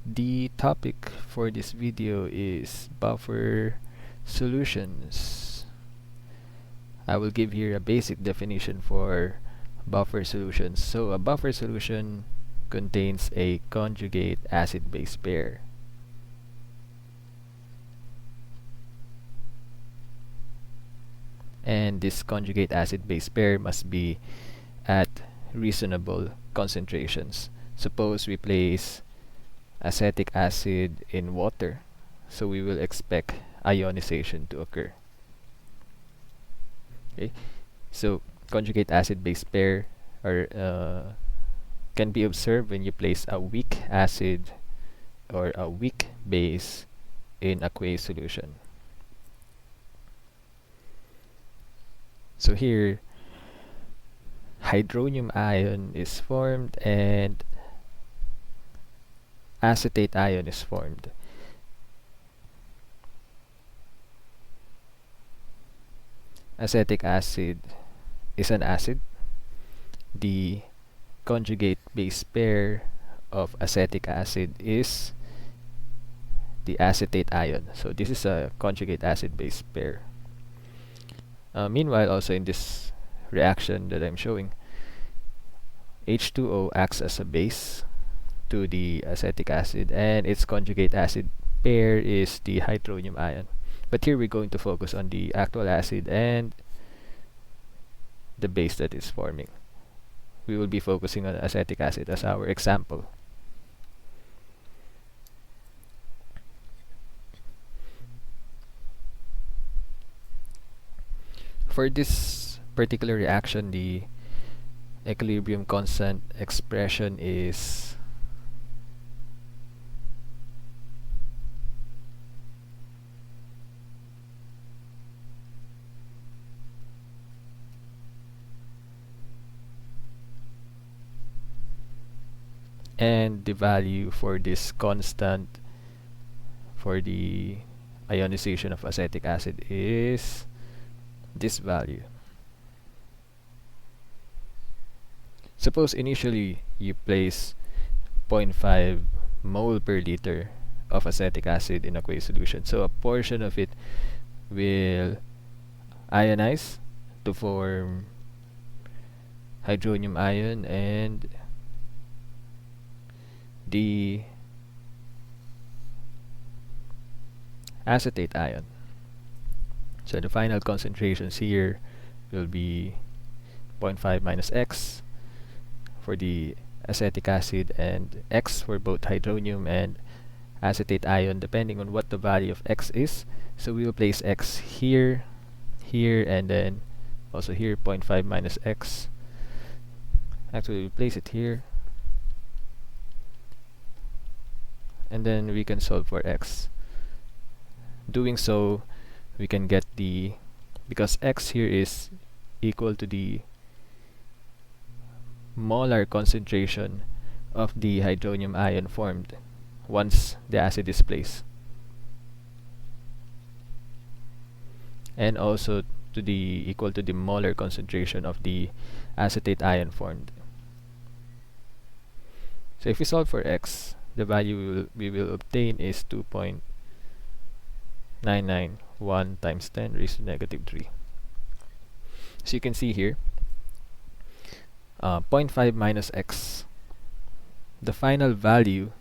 The topic for this video is buffer solutions. I will give here a basic definition for buffer solutions. So a buffer solution contains a conjugate acid-base pair. And this conjugate acid-base pair must be at reasonable concentrations. Suppose we place acetic acid in water, so we will expect ionization to occur. Okay, so conjugate acid-base pair can be observed when you place a weak acid or a weak base in aqueous solution. So here, hydronium ion is formed and acetate ion is formed. Acetic acid is an acid. The conjugate base pair of acetic acid is the acetate ion. So this is a conjugate acid base pair. Meanwhile, also in this reaction that I'm showing, H2O acts as a base to the acetic acid, and its conjugate acid pair is the hydronium ion. But here we're going to focus on the actual acid and the base that is forming. We will be focusing on acetic acid as our example. For this particular reaction, the equilibrium constant expression is and the value for this constant for the ionization of acetic acid is this value. Suppose initially you place 0.5 mole per liter of acetic acid in aqueous solution. So a portion of it will ionize to form hydronium ion and the acetate ion. So the final concentrations here will be 0.5 minus X for the acetic acid and X for both hydronium and acetate ion, depending on what the value of X is. So we will place X here, here, and then also here 0.5 minus X. Actually, we'll place it here. And then we can solve for X. Doing so, we can get the, because X here is equal to the molar concentration of the hydronium ion formed once the acid is placed, and also to the equal to the molar concentration of the acetate ion formed. So if we solve for X, the value we will obtain is 2.991 times 10 raised to negative 3. So you can see here 0.5 minus X. The final value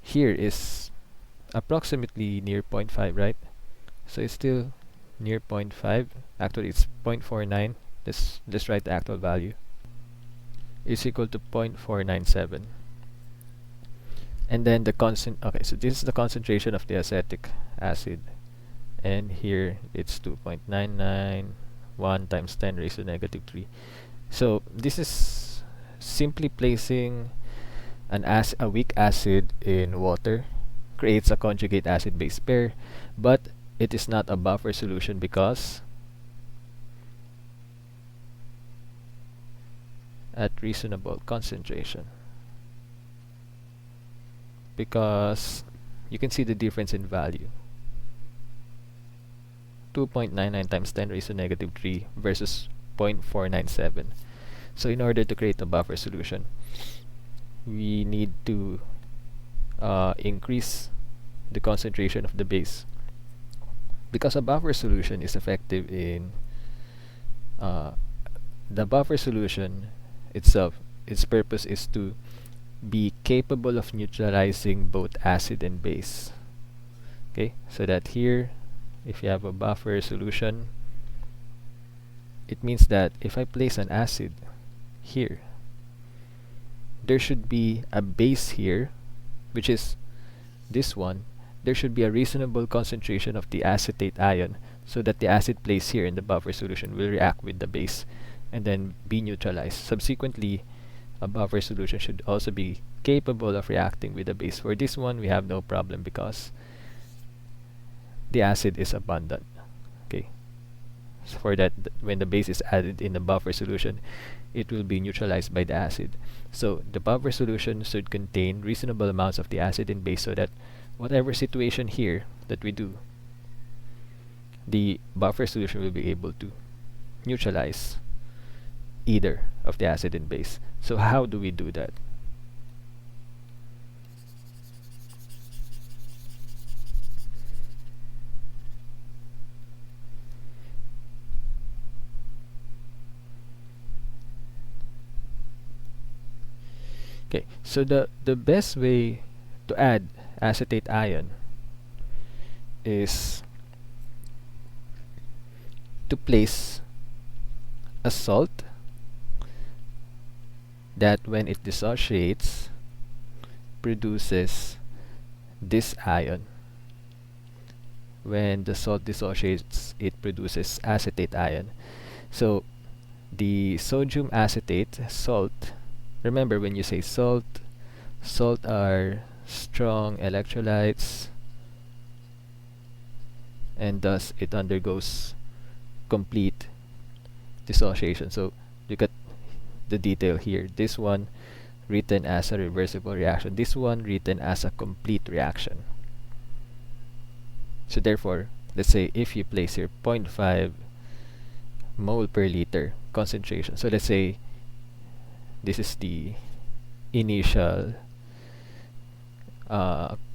here is approximately near 0.5, right? So it's still near 0.5. Actually, it's 0.49. Let's write the actual value. Is equal to 0.497. And then the constant. Okay, so this is the concentration of the acetic acid, and here it's 2.991 times 10 raised to negative 3. So this is simply placing a weak acid in water creates a conjugate acid-base pair, but it is not a buffer solution because at reasonable concentration. Because you can see the difference in value. 2.99 times 10 raised to negative 3 versus 0.497. So in order to create a buffer solution, we need to increase the concentration of the base, because a buffer solution is effective in uh, the buffer solution itself. Its purpose is to be capable of neutralizing both acid and base. Okay, so that here, if you have a buffer solution, it means that if I place an acid here, there should be a base here, which is this one. There should be a reasonable concentration of the acetate ion, so that the acid placed here in the buffer solution will react with the base and then be neutralized. Subsequently, a buffer solution should also be capable of reacting with the base. For this one, we have no problem because the acid is abundant. Okay, so for that, when the base is added in the buffer solution, it will be neutralized by the acid. So the buffer solution should contain reasonable amounts of the acid and base, so that whatever situation here that we do, the buffer solution will be able to neutralize either of the acid and base. So how do we do that? Okay, so the best way to add acetate ion is to place a salt that when it dissociates produces this ion. When the salt dissociates, it produces acetate ion. So the sodium acetate salt, remember when you say salt, salt are strong electrolytes, and thus it undergoes complete dissociation. So look at the detail here. This one written as a reversible reaction, this one written as a complete reaction. So therefore, let's say if you place here 0.5 mole per liter concentration, so let's say this is the initial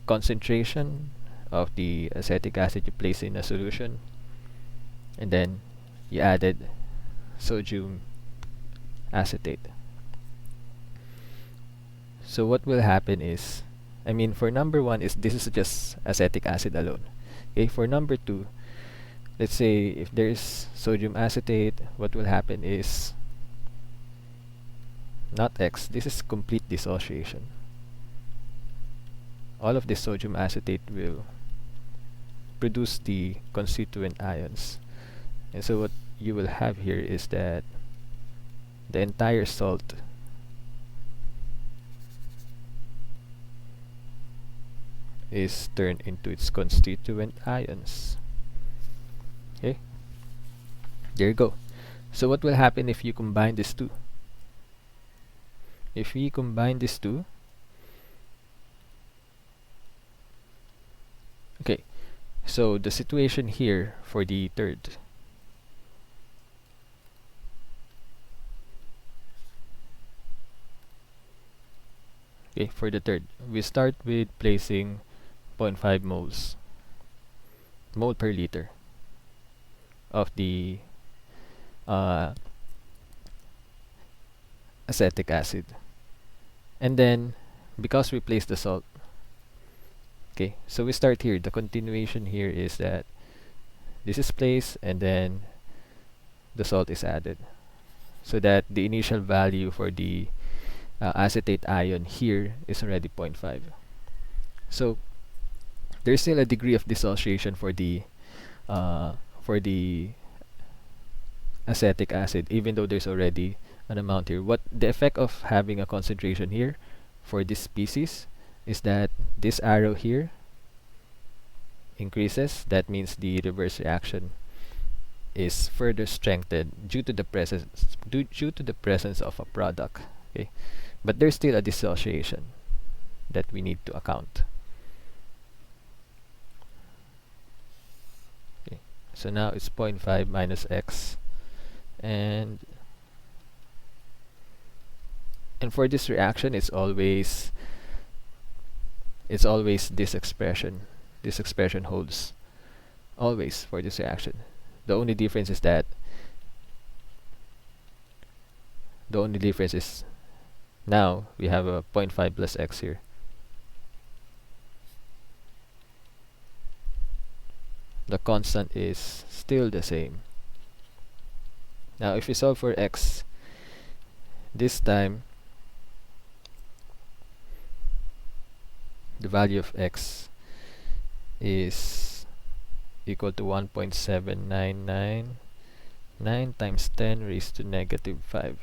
concentration of the acetic acid you place in a solution, and then you added sodium acetate. So what will happen is, I mean, for number one is this is just acetic acid alone. Okay, for number two, let's say if there is sodium acetate, what will happen is not X, this is complete dissociation. All of this sodium acetate will produce the constituent ions. And so what you will have here is that the entire salt is turned into its constituent ions. Okay, there you go. So what will happen if you combine these two? If we combine these two, okay, so the situation here for the third, okay, for the third, we start with placing 0.5 mole per liter of the acetic acid, and then because we place the salt, okay, so we start here. The continuation here is that this is placed and then the salt is added, so that the initial value for the acetate ion here is already 0.5. So there's still a degree of dissociation for the acetic acid, even though there's already an amount here. What the effect of having a concentration here for this species is that this arrow here increases. That means the reverse reaction is further strengthened due to the presence of a product. Okay, but there's still a dissociation that we need to account. Okay, so now it's 0.5 minus X, and for this reaction, it's always it's always this expression. This expression holds always for this reaction. The only difference is that now we have a 0.5 plus x here. The constant is still the same. Now if we solve for x, this time the value of x is equal to 1.7999 times 10 raised to negative 5.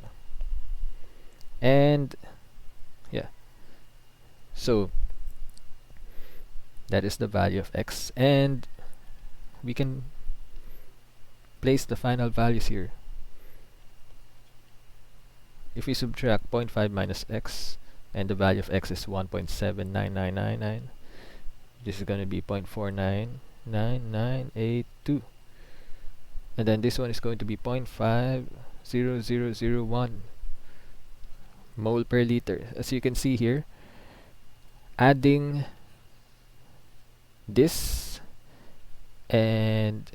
And yeah, so that is the value of x, and we can place the final values here. If we subtract 0.5 minus x, and the value of x is 1.79999, this is going to be 0.499982, and then this one is going to be 0.50001 mole per liter. As you can see here, adding this and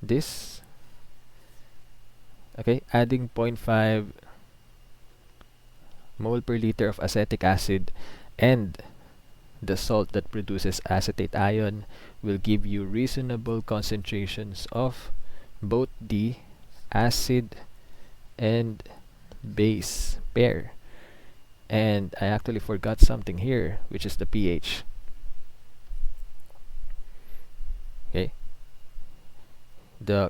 this, okay, adding 0.5 mole per liter of acetic acid and the salt that produces acetate ion will give you reasonable concentrations of both the acid and base pair. And I actually forgot something here, which is the pH. Okay, the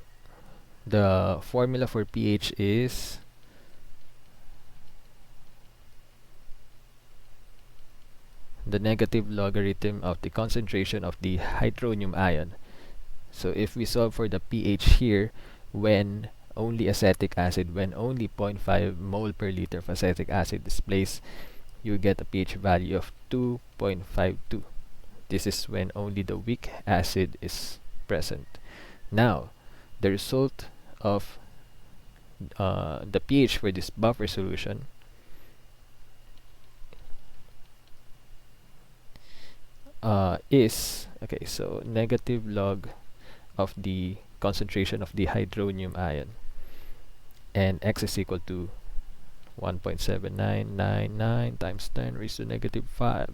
formula for pH is the negative logarithm of the concentration of the hydronium ion. So if we solve for the pH here, when only acetic acid, when only 0.5 mole per liter of acetic acid is placed, you get a pH value of 2.52. This is when only the weak acid is present. Now, the result of the pH for this buffer solution is, okay, so negative log of the concentration of the hydronium ion, and x is equal to 1.7999 times 10 raised to negative 5.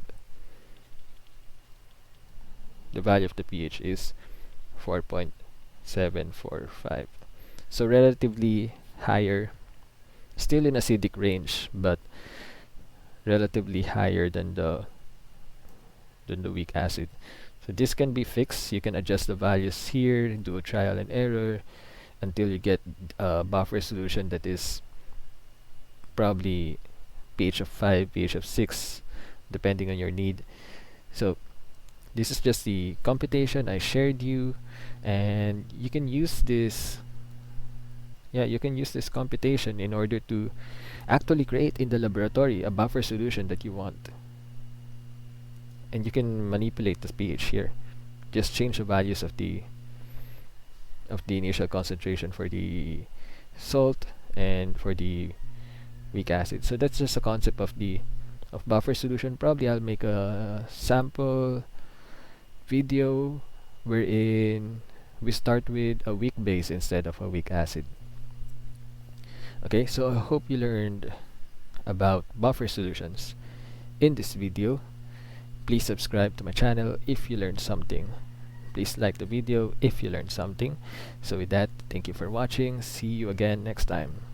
The value of the pH is 4.745. So relatively higher, still in acidic range, but relatively higher than the weak acid. So this can be fixed. You can adjust the values here, do a trial and error until you get a buffer solution that is probably pH of 5, pH of 6, depending on your need. So this is just the computation I shared you, and you can use this, you can use this computation in order to actually create in the laboratory a buffer solution that you want. And you can manipulate the pH here. Just change the values of the initial concentration for the salt and for the weak acid. So that's just a concept of buffer solution. Probably I'll make a sample video wherein we start with a weak base instead of a weak acid. Okay, so I hope you learned about buffer solutions in this video. Please subscribe to my channel if you learned something. Please like the video if you learned something. So with that, thank you for watching. See you again next time.